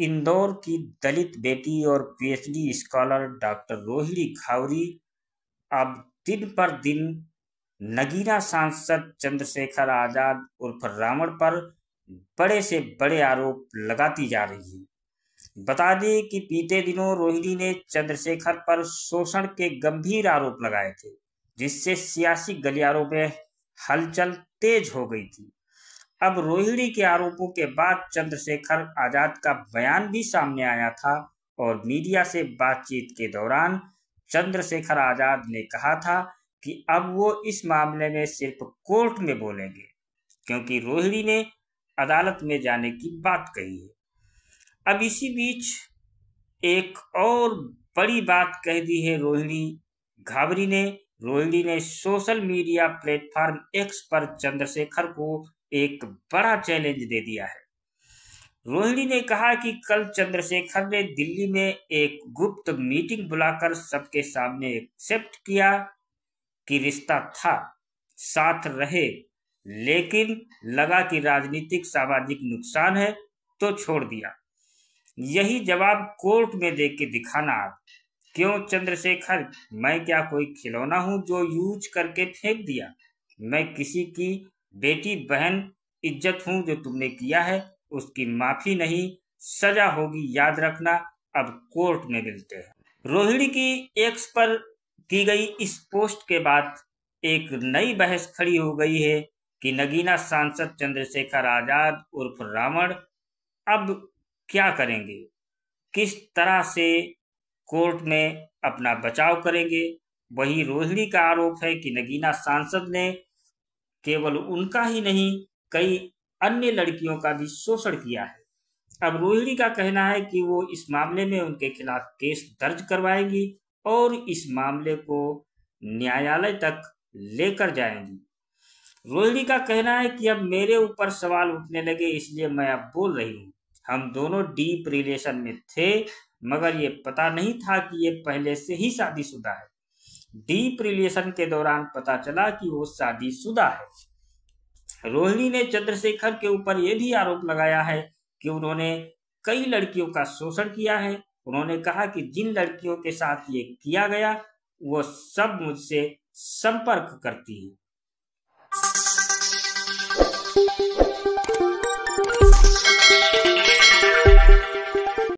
इंदौर की दलित बेटी और पीएचडी स्कॉलर डॉक्टर रोहिणी खौरी अब दिन पर दिन नगीना सांसद चंद्रशेखर आजाद उर्फ रावण पर बड़े से बड़े आरोप लगाती जा रही है। बता दें कि बीते दिनों रोहिणी ने चंद्रशेखर पर शोषण के गंभीर आरोप लगाए थे, जिससे सियासी गलियारों में हलचल तेज हो गई थी। अब रोहिणी के आरोपों के बाद चंद्रशेखर आजाद का बयान भी सामने आया था और मीडिया से बातचीत के दौरान चंद्रशेखर आजाद ने कहा था कि अब वो इस मामले में सिर्फ कोर्ट में बोलेंगे, क्योंकि रोहिणी ने अदालत में जाने की बात कही है। अब इसी बीच एक और बड़ी बात कह दी है रोहिणी ने सोशल मीडिया प्लेटफॉर्म एक्स पर चंद्रशेखर को एक बड़ा चैलेंज दे दिया है। रोहिणी ने कहा कि कल चंद्रशेखर ने दिल्ली में एक गुप्त मीटिंग बुलाकर सबके सामने एक्सेप्ट किया कि रिश्ता था, साथ रहे, लेकिन लगा कि राजनीतिक सामाजिक नुकसान है तो छोड़ दिया। यही जवाब कोर्ट में दे के दिखाना। क्यों चंद्रशेखर, मैं क्या कोई खिलौना हूं जो यूज करके फेंक दिया? मैं किसी की बेटी बहन इज्जत हूं। जो तुमने किया है उसकी माफी नहीं, सजा होगी, याद रखना। अब कोर्ट में मिलते हैं। रोहिणी की एक्स पर की गई इस पोस्ट के बाद एक नई बहस खड़ी हो गई है कि नगीना सांसद चंद्रशेखर आजाद उर्फ रावण अब क्या करेंगे, किस तरह से कोर्ट में अपना बचाव करेंगे। वही रोहिणी का आरोप है कि नगीना सांसद ने केवल उनका ही नहीं, कई अन्य लड़कियों का भी शोषण किया है। अब रोहिणी का कहना है कि वो इस मामले में उनके खिलाफ केस दर्ज करवाएंगी और इस मामले को न्यायालय तक लेकर जाएंगी। रोहिणी का कहना है कि अब मेरे ऊपर सवाल उठने लगे, इसलिए मैं अब बोल रही हूँ। हम दोनों डीप रिलेशन में थे, मगर ये पता नहीं था कि ये पहले से ही शादीशुदा है। डीप रिलेशन के दौरान पता चला कि वो शादीशुदा है। रोहिणी ने चंद्रशेखर के ऊपर यह भी आरोप लगाया है कि उन्होंने कई लड़कियों का शोषण किया है। उन्होंने कहा कि जिन लड़कियों के साथ ये किया गया वो सब मुझसे संपर्क करती है।